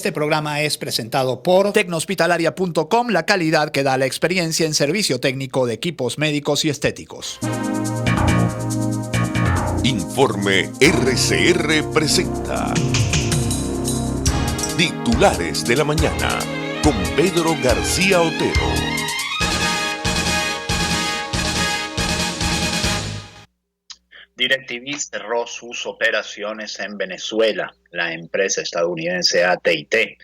Este programa es presentado por Tecnohospitalaria.com, la calidad que da la experiencia en servicio técnico de equipos médicos y estéticos. Informe RCR presenta Titulares de la Mañana con Pedro García Otero. DirecTV cerró sus operaciones en Venezuela. La empresa estadounidense AT&T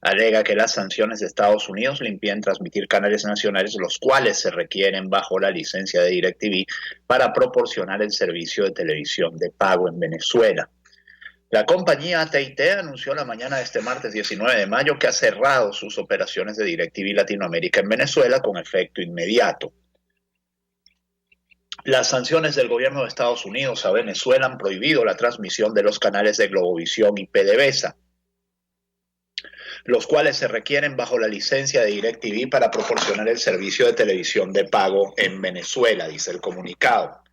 alega que las sanciones de Estados Unidos le impiden transmitir canales nacionales, los cuales se requieren bajo la licencia de DirecTV para proporcionar el servicio de televisión de pago en Venezuela. La compañía AT&T anunció la mañana de este martes 19 de mayo que ha cerrado sus operaciones de DirecTV Latinoamérica en Venezuela con efecto inmediato. Las sanciones del gobierno de Estados Unidos a Venezuela han prohibido la transmisión de los canales de Globovisión y PDVSA, los cuales se requieren bajo la licencia de DirecTV para proporcionar el servicio de televisión de pago en Venezuela, dice el comunicado.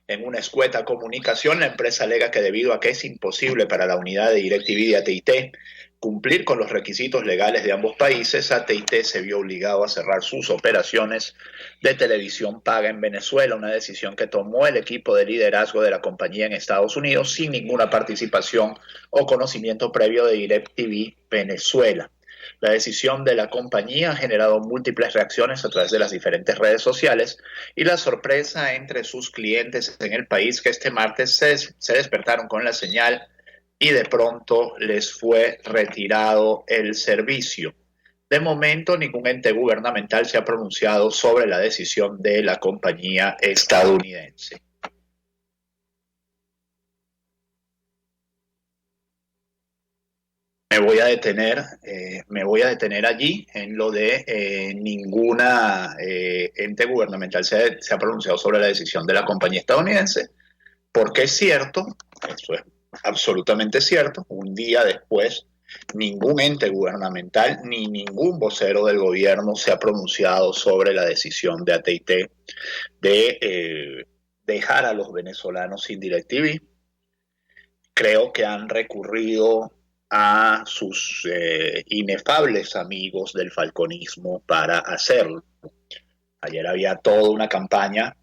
En una escueta comunicación, la empresa alega que debido a que es imposible para la unidad de DirecTV y AT&T cumplir con los requisitos legales de ambos países, AT&T se vio obligado a cerrar sus operaciones de televisión paga en Venezuela, una decisión que tomó el equipo de liderazgo de la compañía en Estados Unidos sin ninguna participación o conocimiento previo de DirecTV Venezuela. La decisión de la compañía ha generado múltiples reacciones a través de las diferentes redes sociales y la sorpresa entre sus clientes en el país, que este martes se despertaron con la señal y de pronto les fue retirado el servicio. De momento, ningún ente gubernamental se ha pronunciado sobre la decisión de la compañía estadounidense. Me voy a detener allí en lo de ninguna ente gubernamental se ha pronunciado sobre la decisión de la compañía estadounidense, porque es cierto, eso es absolutamente cierto, un día después ningún ente gubernamental ni ningún vocero del gobierno se ha pronunciado sobre la decisión de AT&T de dejar a los venezolanos sin DirecTV. Creo que han recurrido a sus inefables amigos del falconismo para hacerlo. Ayer había toda una campaña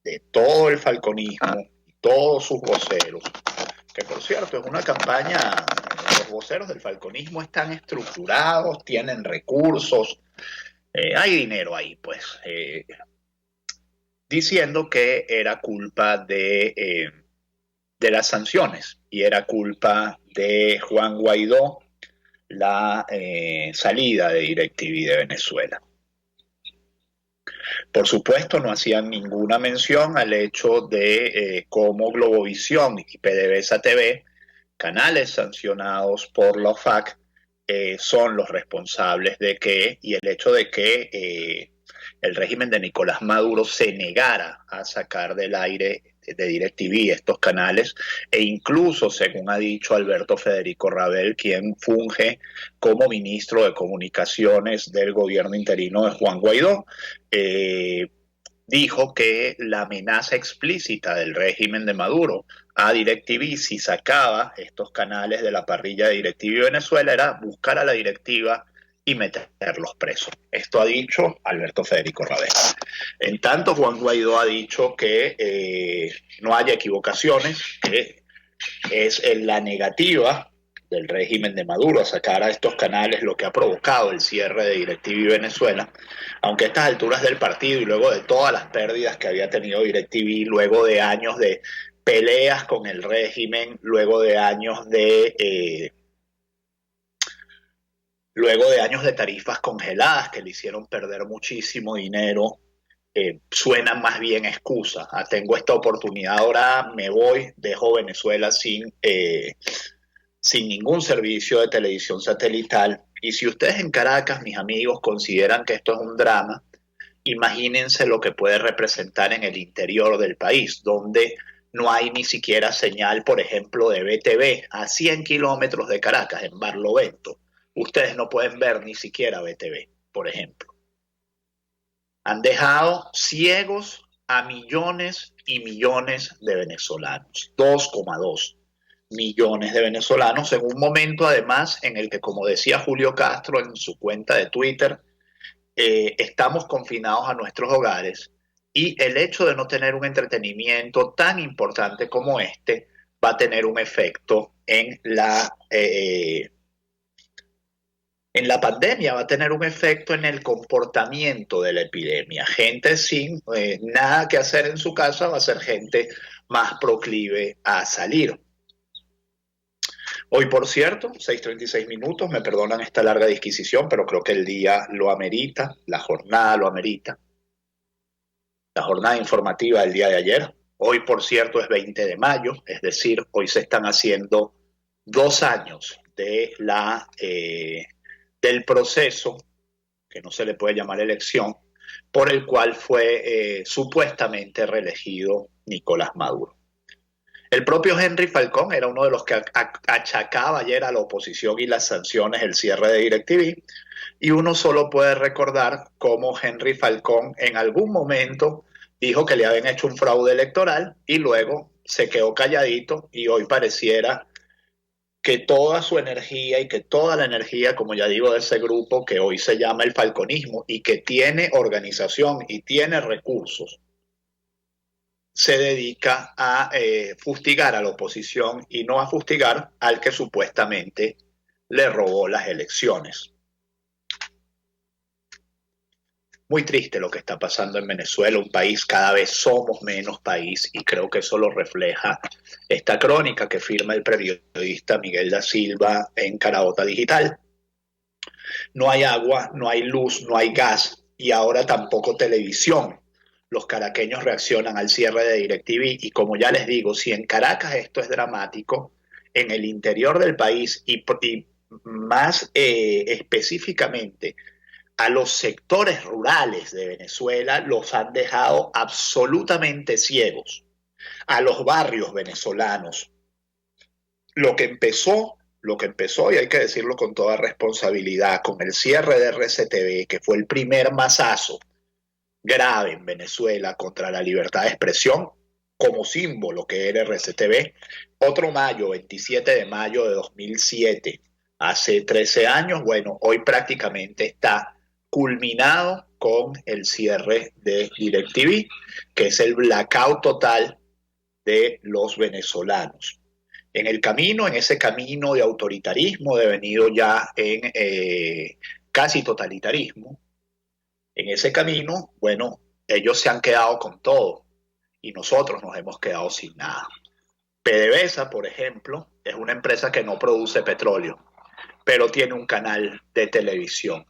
de todo el falconismo y todos sus voceros, que por cierto es una campaña, los voceros del falconismo están estructurados, tienen recursos, hay dinero ahí, pues, diciendo que era culpa de las sanciones y era culpa de Juan Guaidó la salida de DirecTV de Venezuela. Por supuesto, no hacían ninguna mención al hecho de cómo Globovisión y PDVSA TV, canales sancionados por la OFAC, son los responsables de que, y el hecho de que el régimen de Nicolás Maduro se negara a sacar del aire de DirecTV estos canales, e incluso, según ha dicho Alberto Federico Rabel, quien funge como ministro de Comunicaciones del gobierno interino de Juan Guaidó, dijo que la amenaza explícita del régimen de Maduro a DirecTV si sacaba estos canales de la parrilla de DirecTV Venezuela era buscar a la directiva y meterlos presos. Esto ha dicho Alberto Federico Rabel. En tanto, Juan Guaidó ha dicho que no haya equivocaciones, que es en la negativa del régimen de Maduro a sacar a estos canales lo que ha provocado el cierre de DirecTV Venezuela, aunque a estas alturas del partido y luego de todas las pérdidas que había tenido DirecTV, luego de años de peleas con el régimen, luego de años de tarifas congeladas que le hicieron perder muchísimo dinero, suenan más bien excusas. Tengo esta oportunidad, ahora me voy, dejo Venezuela sin ningún servicio de televisión satelital. Y si ustedes en Caracas, mis amigos, consideran que esto es un drama, imagínense lo que puede representar en el interior del país, donde no hay ni siquiera señal, por ejemplo, de BTV a 100 kilómetros de Caracas, en Barlovento. Ustedes no pueden ver ni siquiera BTV, por ejemplo. Han dejado ciegos a millones y millones de venezolanos, 2,2 millones de venezolanos en un momento además en el que, como decía Julio Castro en su cuenta de Twitter, estamos confinados a nuestros hogares y el hecho de no tener un entretenimiento tan importante como este va a tener un efecto en la pandemia, va a tener un efecto en el comportamiento de la epidemia. Gente sin nada que hacer en su casa va a ser gente más proclive a salir. Hoy, por cierto, 6:36 minutos, me perdonan esta larga disquisición, pero creo que el día lo amerita, la jornada lo amerita. La jornada informativa del día de ayer. Hoy, por cierto, es 20 de mayo, es decir, hoy se están haciendo 2 años del proceso, que no se le puede llamar elección, por el cual fue supuestamente reelegido Nicolás Maduro. El propio Henry Falcón era uno de los que achacaba ayer a la oposición y las sanciones el cierre de DirecTV, y uno solo puede recordar cómo Henry Falcón en algún momento dijo que le habían hecho un fraude electoral y luego se quedó calladito, y hoy pareciera que toda su energía y que toda la energía, como ya digo, de ese grupo que hoy se llama el falconismo y que tiene organización y tiene recursos, se dedica a fustigar a la oposición y no a fustigar al que supuestamente le robó las elecciones. Muy triste lo que está pasando en Venezuela, un país, cada vez somos menos país, y creo que eso lo refleja esta crónica que firma el periodista Miguel da Silva en Caraota Digital. No hay agua, no hay luz, no hay gas y ahora tampoco televisión. Los caraqueños reaccionan al cierre de DirecTV y, como ya les digo, si en Caracas esto es dramático, en el interior del país y más específicamente a los sectores rurales de Venezuela los han dejado absolutamente ciegos, a los barrios venezolanos. Lo que empezó, y hay que decirlo con toda responsabilidad, con el cierre de RCTV, que fue el primer mazazo grave en Venezuela contra la libertad de expresión, como símbolo que era RCTV, otro mayo, 27 de mayo de 2007, hace 13 años, bueno, hoy prácticamente está culminado con el cierre de DirecTV, que es el blackout total de los venezolanos. En ese camino de autoritarismo devenido ya en casi totalitarismo, en ese camino, bueno, ellos se han quedado con todo y nosotros nos hemos quedado sin nada. PDVSA, por ejemplo, es una empresa que no produce petróleo, pero tiene un canal de televisión.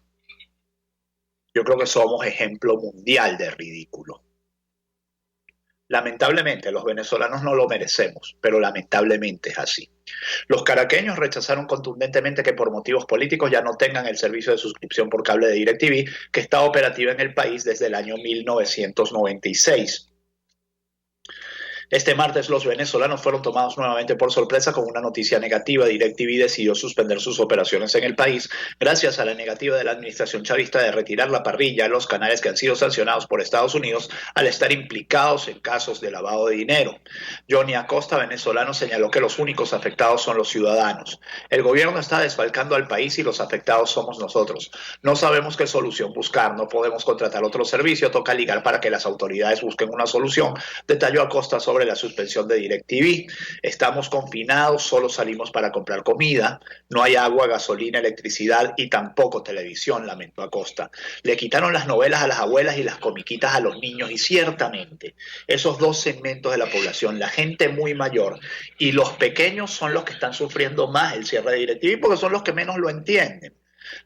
Yo creo que somos ejemplo mundial de ridículo. Lamentablemente, los venezolanos no lo merecemos, pero lamentablemente es así. Los caraqueños rechazaron contundentemente que por motivos políticos ya no tengan el servicio de suscripción por cable de DirecTV, que está operativa en el país desde el año 1996. Este martes los venezolanos fueron tomados nuevamente por sorpresa con una noticia negativa. DirecTV decidió suspender sus operaciones en el país gracias a la negativa de la administración chavista de retirar la parrilla a los canales que han sido sancionados por Estados Unidos al estar implicados en casos de lavado de dinero. Johnny Acosta, venezolano, señaló que los únicos afectados son los ciudadanos. El gobierno está desfalcando al país y los afectados somos nosotros. No sabemos qué solución buscar, no podemos contratar otro servicio, toca ligar para que las autoridades busquen una solución, detalló Acosta sobre la suspensión de DirecTV. Estamos confinados, solo salimos para comprar comida, no hay agua, gasolina, electricidad y tampoco televisión, lamentó Acosta. Le quitaron las novelas a las abuelas y las comiquitas a los niños, y ciertamente esos dos segmentos de la población, la gente muy mayor y los pequeños, son los que están sufriendo más el cierre de DirecTV porque son los que menos lo entienden.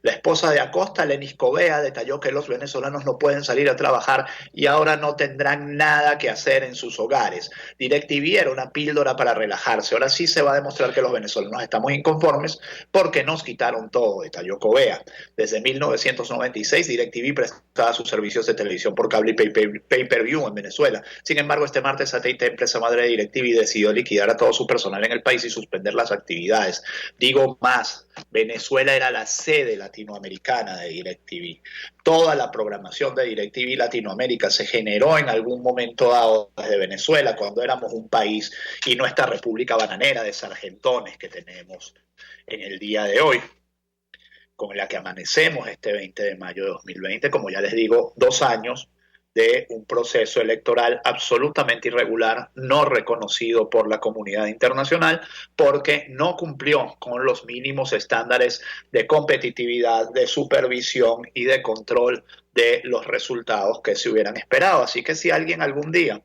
La esposa de Acosta, Lenis Covea, detalló que los venezolanos no pueden salir a trabajar y ahora no tendrán nada que hacer en sus hogares. DirecTV era una píldora para relajarse. Ahora sí se va a demostrar que los venezolanos estamos inconformes porque nos quitaron todo, detalló Covea. Desde 1996, DirecTV prestaba sus servicios de televisión por cable y pay-per-view en Venezuela. Sin embargo, este martes AT&T, empresa madre de DirecTV, decidió liquidar a todo su personal en el país y suspender las actividades. Digo más, Venezuela era la sede sede latinoamericana de DirecTV. Toda la programación de DirecTV Latinoamérica se generó en algún momento dado desde Venezuela, cuando éramos un país, y no esta república bananera de sargentones que tenemos en el día de hoy, con la que amanecemos este 20 de mayo de 2020, como ya les digo, 2 años de un proceso electoral absolutamente irregular, no reconocido por la comunidad internacional, porque no cumplió con los mínimos estándares de competitividad, de supervisión y de control de los resultados que se hubieran esperado. Así que si alguien algún día,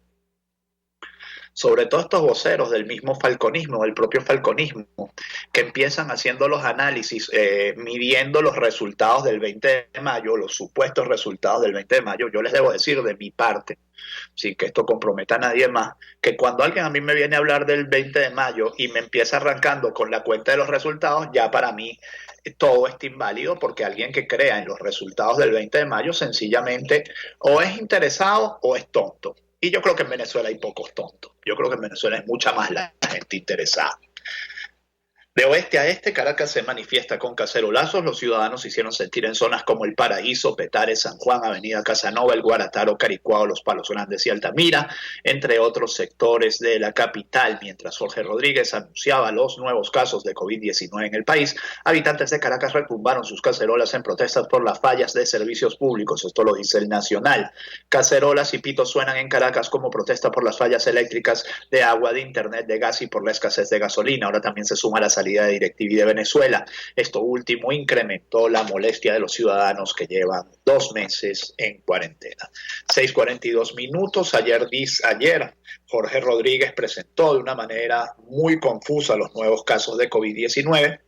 sobre todo estos voceros del mismo falconismo, del propio falconismo, que empiezan haciendo los análisis, midiendo los resultados del 20 de mayo, los supuestos resultados del 20 de mayo, yo les debo decir de mi parte, sin que esto comprometa a nadie más, que cuando alguien a mí me viene a hablar del 20 de mayo y me empieza arrancando con la cuenta de los resultados, ya para mí todo está inválido, porque alguien que crea en los resultados del 20 de mayo sencillamente o es interesado o es tonto. Y yo creo que en Venezuela hay pocos tontos. Yo creo que en Venezuela es mucha más la gente interesada. De oeste a este, Caracas se manifiesta con cacerolazos. Los ciudadanos se hicieron sentir en zonas como El Paraíso, Petare, San Juan, Avenida Casanova, El Guarataro, Caricuao, Los Palos Grandes y Altamira, entre otros sectores de la capital. Mientras Jorge Rodríguez anunciaba los nuevos casos de COVID-19 en el país, habitantes de Caracas retumbaron sus cacerolas en protestas por las fallas de servicios públicos. Esto lo dice El Nacional. Cacerolas y pitos suenan en Caracas como protesta por las fallas eléctricas, de agua, de internet, de gas y por la escasez de gasolina. Ahora también se suma la salida de DirecTV de Venezuela. Esto último incrementó la molestia de los ciudadanos que llevan 2 meses en cuarentena. 6:42 minutos. Ayer Jorge Rodríguez presentó de una manera muy confusa los nuevos casos de COVID-19,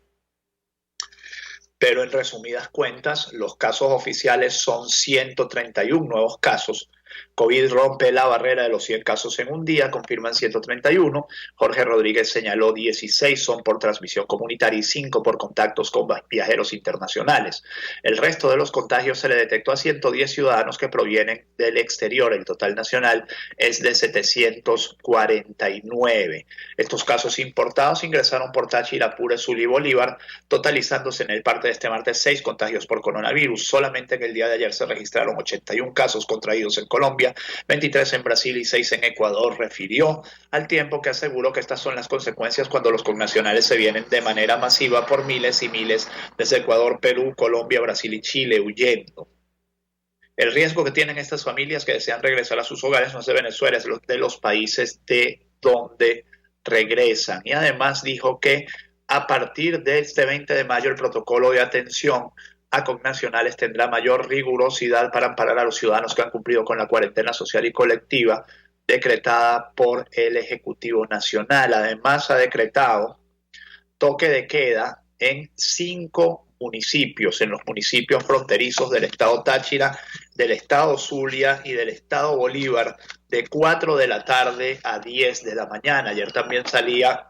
pero en resumidas cuentas, los casos oficiales son 131 nuevos casos. COVID rompe la barrera de los 100 casos en un día, confirman 131. Jorge Rodríguez señaló 16 son por transmisión comunitaria y 5 por contactos con viajeros internacionales. El resto de los contagios se le detectó a 110 ciudadanos que provienen del exterior. El total nacional es de 749. Estos casos importados ingresaron por Táchira, Apure, Zulia y Bolívar, totalizándose en el parte de este martes 6 contagios por coronavirus. Solamente en el día de ayer se registraron 81 casos contraídos en Colombia, 23 en Brasil y 6 en Ecuador, refirió, al tiempo que aseguró que estas son las consecuencias cuando los connacionales se vienen de manera masiva por miles y miles desde Ecuador, Perú, Colombia, Brasil y Chile huyendo. El riesgo que tienen estas familias que desean regresar a sus hogares no es de Venezuela, es de los países de donde regresan. Y además dijo que a partir de este 20 de mayo el protocolo de atención a connacionales tendrá mayor rigurosidad para amparar a los ciudadanos que han cumplido con la cuarentena social y colectiva decretada por el Ejecutivo Nacional. Además, ha decretado toque de queda en 5 municipios, en los municipios fronterizos del estado Táchira, del estado Zulia y del estado Bolívar, de 4 de la tarde a 10 de la mañana. Ayer también salía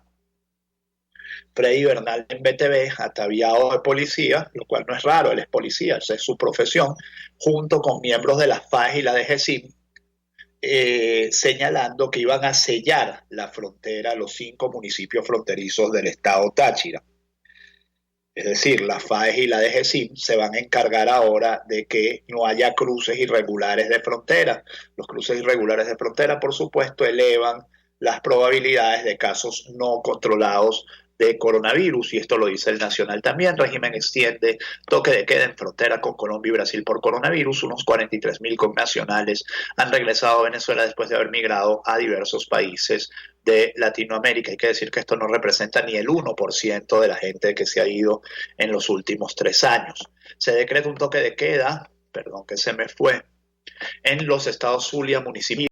Freddy Bernal en BTV, ataviado de policía, lo cual no es raro, él es policía, esa es su profesión, junto con miembros de la FAES y la DGCIM, señalando que iban a sellar la frontera, los 5 municipios fronterizos del estado Táchira. Es decir, la FAES y la DGCIM se van a encargar ahora de que no haya cruces irregulares de frontera. Los cruces irregulares de frontera, por supuesto, elevan las probabilidades de casos no controlados de coronavirus, y esto lo dice El Nacional también. Régimen extiende toque de queda en frontera con Colombia y Brasil por coronavirus. Unos 43.000 connacionales han regresado a Venezuela después de haber migrado a diversos países de Latinoamérica. Hay que decir que esto no representa ni el 1% de la gente que se ha ido en los últimos 3 años. Se decreta un toque de queda, en los estados Zulia, municipio y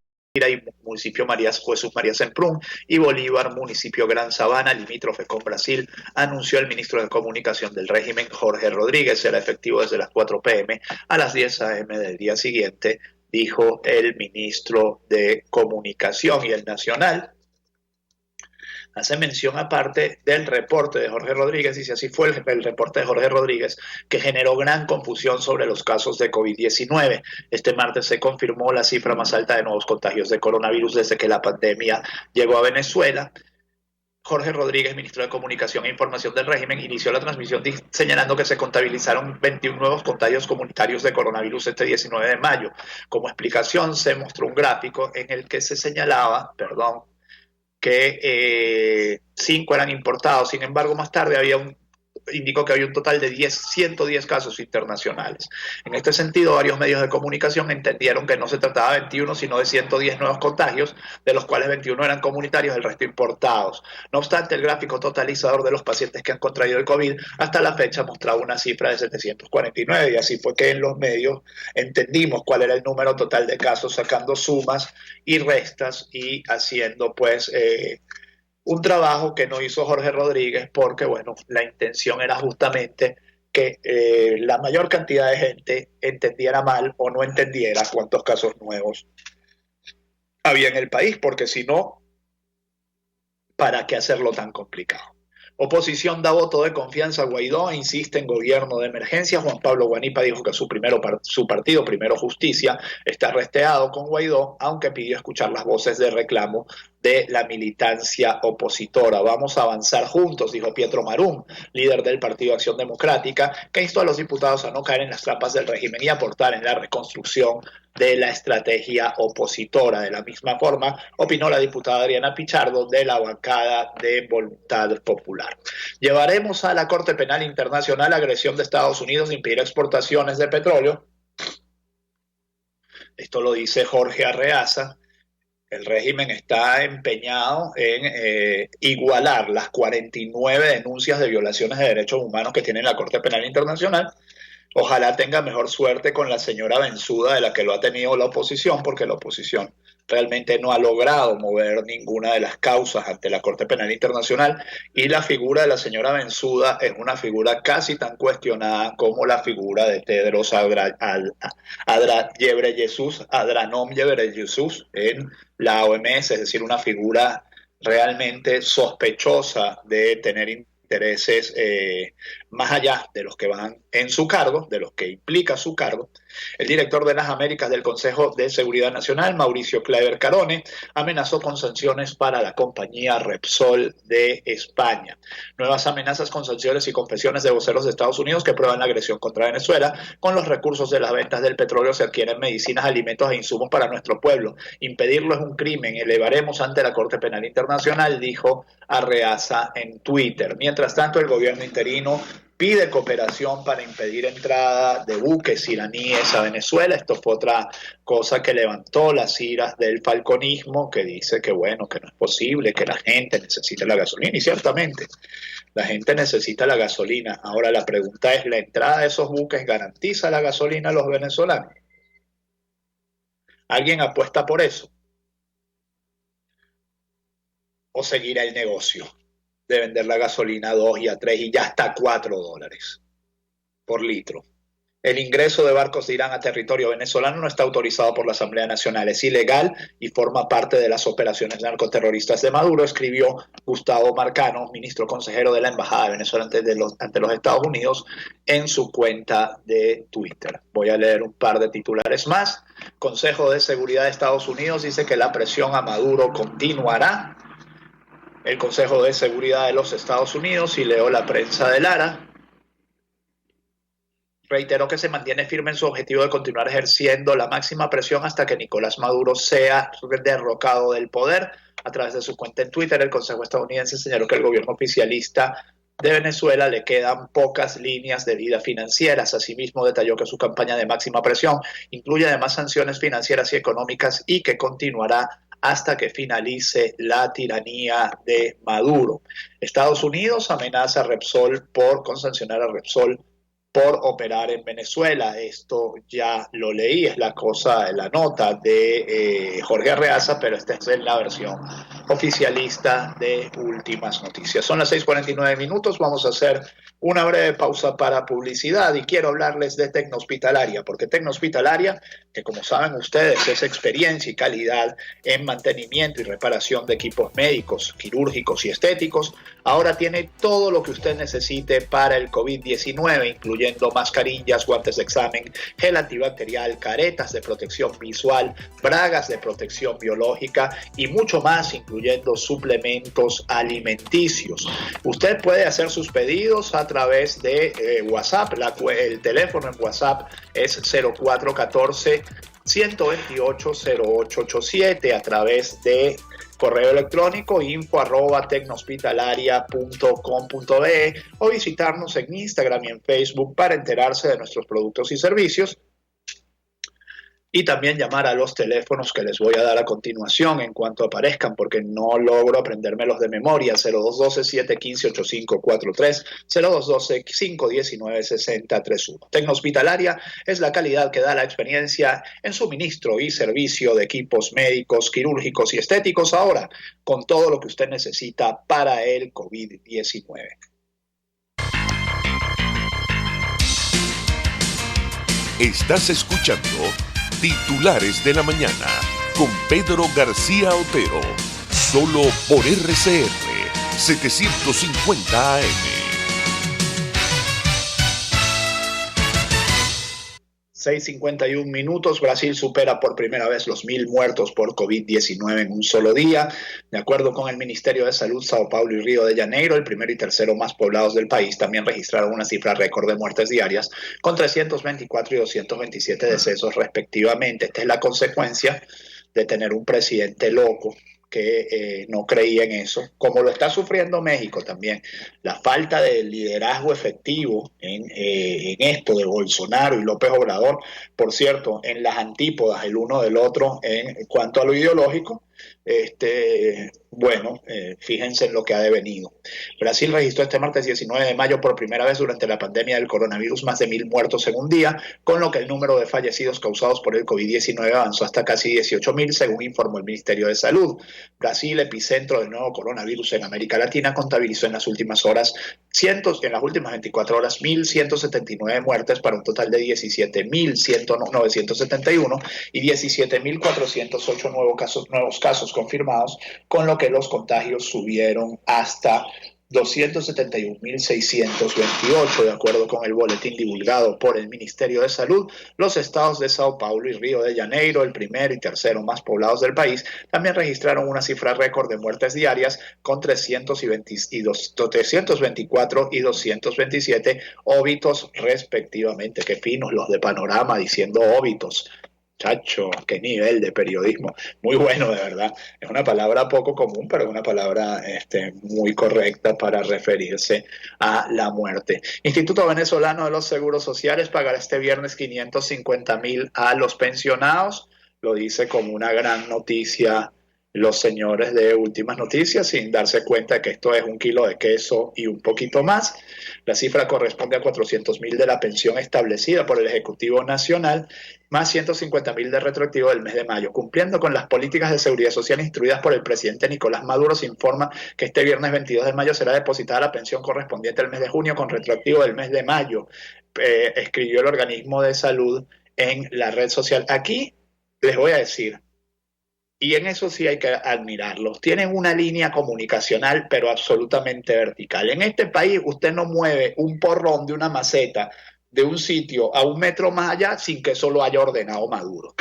municipio Jesús María Semprún, y Bolívar, municipio Gran Sabana, limítrofe con Brasil, anunció el ministro de Comunicación del régimen, Jorge Rodríguez. Será efectivo desde las 4 p.m. a las 10 a.m. del día siguiente, dijo el ministro de Comunicación. Y El Nacional hace mención aparte del reporte de Jorge Rodríguez, y si así fue el reporte de Jorge Rodríguez, que generó gran confusión sobre los casos de COVID-19. Este martes se confirmó la cifra más alta de nuevos contagios de coronavirus desde que la pandemia llegó a Venezuela. Jorge Rodríguez, ministro de Comunicación e Información del régimen, inició la transmisión señalando que se contabilizaron 21 nuevos contagios comunitarios de coronavirus este 19 de mayo. Como explicación, se mostró un gráfico en el que se señalaba, que 5 eran importados. Sin embargo, más tarde indicó que había un total de 110 casos internacionales. En este sentido, varios medios de comunicación entendieron que no se trataba de 21, sino de 110 nuevos contagios, de los cuales 21 eran comunitarios, el resto importados. No obstante, el gráfico totalizador de los pacientes que han contraído el COVID hasta la fecha mostraba una cifra de 749, y así fue que en los medios entendimos cuál era el número total de casos, sacando sumas y restas y haciendo un trabajo que no hizo Jorge Rodríguez porque, la intención era justamente que la mayor cantidad de gente entendiera mal o no entendiera cuántos casos nuevos había en el país, porque si no, ¿para qué hacerlo tan complicado? Oposición da voto de confianza a Guaidó e insiste en gobierno de emergencia. Juan Pablo Guanipa dijo que su partido, Primero Justicia, está resteado con Guaidó, aunque pidió escuchar las voces de reclamo de la militancia opositora. Vamos a avanzar juntos, dijo Pietro Marum, líder del Partido Acción Democrática, que instó a los diputados a no caer en las trampas del régimen y aportar en la reconstrucción de la estrategia opositora. De la misma forma, opinó la diputada Adriana Pichardo de la bancada de Voluntad Popular. Llevaremos a la Corte Penal Internacional la agresión de Estados Unidos de impedir exportaciones de petróleo. Esto lo dice Jorge Arreaza. El régimen está empeñado en igualar las 49 denuncias de violaciones de derechos humanos que tiene la Corte Penal Internacional. Ojalá tenga mejor suerte con la señora Bensuda de la que lo ha tenido la oposición, porque la oposición realmente no ha logrado mover ninguna de las causas ante la Corte Penal Internacional, y la figura de la señora Bensuda es una figura casi tan cuestionada como la figura de Tedros Adhanom Ghebreyesus en la OMS, es decir, una figura realmente sospechosa de tener intereses más allá de los que van en su cargo, de los que implica su cargo. El director de las Américas del Consejo de Seguridad Nacional, Mauricio Claver Carone, amenazó con sanciones para la compañía Repsol de España. Nuevas amenazas con sanciones y confesiones de voceros de Estados Unidos que prueban la agresión contra Venezuela. Con los recursos de las ventas del petróleo se adquieren medicinas, alimentos e insumos para nuestro pueblo. Impedirlo es un crimen. Elevaremos ante la Corte Penal Internacional, dijo Arreaza en Twitter. Mientras tanto, el gobierno interino pide cooperación para impedir entrada de buques iraníes a Venezuela. Esto fue otra cosa que levantó las iras del falconismo, que dice que que no es posible, que la gente necesita la gasolina, y ciertamente la gente necesita la gasolina. Ahora la pregunta es, ¿la entrada de esos buques garantiza la gasolina a los venezolanos? ¿Alguien apuesta por eso? ¿O seguirá el negocio de vender la gasolina a 2 y a 3 y ya hasta $4 por litro? El ingreso de barcos de Irán a territorio venezolano no está autorizado por la Asamblea Nacional, es ilegal y forma parte de las operaciones narcoterroristas de Maduro, escribió Gustavo Marcano, ministro consejero de la Embajada de Venezuela ante los Estados Unidos, en su cuenta de Twitter. Voy a leer un par de titulares más. Consejo de Seguridad de Estados Unidos dice que la presión a Maduro continuará. El Consejo de Seguridad de los Estados Unidos, y leo la prensa de Lara, reiteró que se mantiene firme en su objetivo de continuar ejerciendo la máxima presión hasta que Nicolás Maduro sea derrocado del poder. A través de su cuenta en Twitter, el Consejo estadounidense señaló que el gobierno oficialista de Venezuela le quedan pocas líneas de vida financieras. Asimismo, detalló que su campaña de máxima presión incluye además sanciones financieras y económicas y que continuará hasta que finalice la tiranía de Maduro. Estados Unidos amenaza a Repsol con sancionar a Repsol por operar en Venezuela. Esto ya lo leí, es la nota de Jorge Arreaza, pero esta es la versión oficialista de Últimas Noticias. Son las 6:49, vamos a hacer una breve pausa para publicidad y quiero hablarles de Tecnohospitalaria, porque Tecnohospitalaria, que como saben ustedes es experiencia y calidad en mantenimiento y reparación de equipos médicos, quirúrgicos y estéticos, ahora tiene todo lo que usted necesite para el COVID-19, incluyendo mascarillas, guantes de examen, gel antibacterial, caretas de protección visual, bragas de protección biológica y mucho más, incluyendo incluyendo suplementos alimenticios. Usted puede hacer sus pedidos a través de WhatsApp. El teléfono en WhatsApp es 0414-128-0887, a través de correo electrónico info@tecnohospitalaria.com.be, o visitarnos en Instagram y en Facebook para enterarse de nuestros productos y servicios. Y también llamar a los teléfonos que les voy a dar a continuación en cuanto aparezcan, porque no logro aprendérmelos de memoria. 0212-715-8543, 0212-519-6031. Tecnohospitalaria es la calidad que da la experiencia en suministro y servicio de equipos médicos, quirúrgicos y estéticos, ahora con todo lo que usted necesita para el COVID-19. Estás escuchando Titulares de la Mañana con Pedro García Otero, solo por RCR 750 AM. 6:51 minutos. Brasil supera por primera vez los 1.000 muertos por COVID-19 en un solo día. De acuerdo con el Ministerio de Salud, Sao Paulo y Río de Janeiro, el primero y tercero más poblados del país, también registraron una cifra récord de muertes diarias, con 324 y 227 decesos respectivamente. Esta es la consecuencia de tener un presidente loco que no creía en eso, como lo está sufriendo México también. La falta de liderazgo efectivo en esto de Bolsonaro y López Obrador, por cierto, en las antípodas el uno del otro en cuanto a lo ideológico. Fíjense en lo que ha devenido. Brasil registró este martes 19 de mayo por primera vez durante la pandemia del coronavirus más de 1.000 muertos en un día, con lo que el número de fallecidos causados por el COVID-19 avanzó hasta casi 18.000, según informó el Ministerio de Salud. Brasil, epicentro del nuevo coronavirus en América Latina, contabilizó en las últimas 24 horas, 1.179 muertes, para un total de 17.971 y 17.408 nuevos casos confirmados, con lo que los contagios subieron hasta 271.628. De acuerdo con el boletín divulgado por el Ministerio de Salud, los estados de Sao Paulo y Río de Janeiro, el primero y tercero más poblados del país, también registraron una cifra récord de muertes diarias, con 324 y 227 óbitos respectivamente. Qué finos los de Panorama diciendo óbitos. Chacho, qué nivel de periodismo. Muy bueno, de verdad. Es una palabra poco común, pero es una palabra muy correcta para referirse a la muerte. Instituto Venezolano de los Seguros Sociales pagará este viernes 550.000 a los pensionados. Lo dice como una gran noticia los señores de Últimas Noticias, sin darse cuenta de que esto es 1 kilo de queso y un poquito más. La cifra corresponde a 400.000 de la pensión establecida por el Ejecutivo Nacional, más 150.000 de retroactivo del mes de mayo. Cumpliendo con las políticas de seguridad social instruidas por el presidente Nicolás Maduro, se informa que este viernes 22 de mayo será depositada la pensión correspondiente al mes de junio con retroactivo del mes de mayo, escribió el organismo de salud en la red social. Aquí les voy a decir, y en eso sí hay que admirarlos, tienen una línea comunicacional pero absolutamente vertical. En este país usted no mueve un porrón de una maceta de un sitio a 1 metro más allá sin que eso lo haya ordenado Maduro.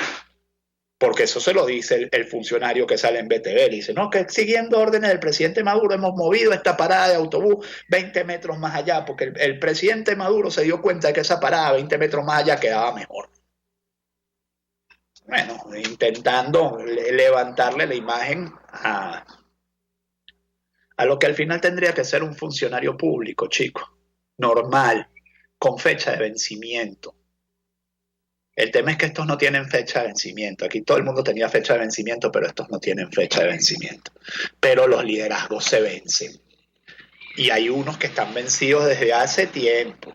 Porque eso se lo dice el funcionario que sale en BTV, le dice, no, que siguiendo órdenes del presidente Maduro hemos movido esta parada de autobús 20 metros más allá, porque el presidente Maduro se dio cuenta de que esa parada 20 metros más allá quedaba mejor. Bueno, intentando levantarle la imagen a lo que al final tendría que ser un funcionario público, chico, normal, con fecha de vencimiento. El tema es que estos no tienen fecha de vencimiento. Aquí todo el mundo tenía fecha de vencimiento, pero estos no tienen fecha de vencimiento. Pero los liderazgos se vencen. Y hay unos que están vencidos desde hace tiempo.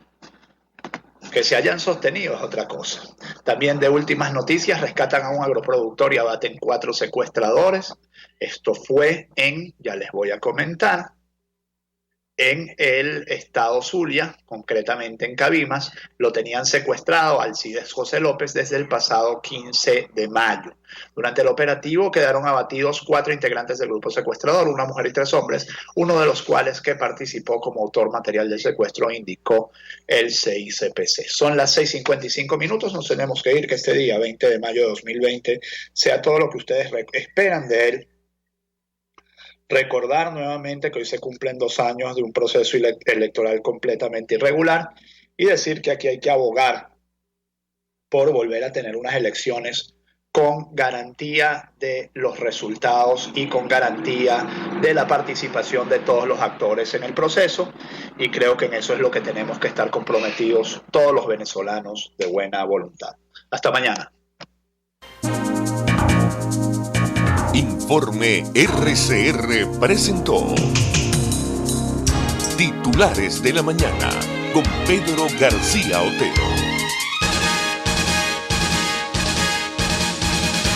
Que se hayan sostenido es otra cosa. También de Últimas Noticias, rescatan a un agroproductor y abaten 4 secuestradores. Esto fue ya les voy a comentar, en el estado Zulia, concretamente en Cabimas. Lo tenían secuestrado Alcides José López desde el pasado 15 de mayo. Durante el operativo quedaron abatidos 4 integrantes del grupo secuestrador, una mujer y 3 hombres, uno de los cuales que participó como autor material del secuestro, indicó el CICPC. Son las 6:55 minutos, nos tenemos que ir, que este día 20 de mayo de 2020 sea todo lo que ustedes esperan de él. Recordar nuevamente que hoy se cumplen 2 años de un proceso electoral completamente irregular y decir que aquí hay que abogar por volver a tener unas elecciones con garantía de los resultados y con garantía de la participación de todos los actores en el proceso, y creo que en eso es lo que tenemos que estar comprometidos todos los venezolanos de buena voluntad. Hasta mañana. Informe RCR presentó Titulares de la Mañana con Pedro García Otero.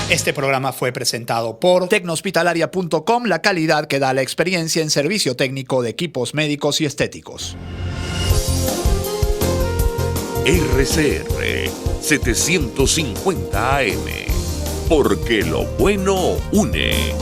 Este programa fue presentado por Tecnohospitalaria.com, la calidad que da la experiencia en servicio técnico de equipos médicos y estéticos. RCR 750 AM, porque lo bueno une.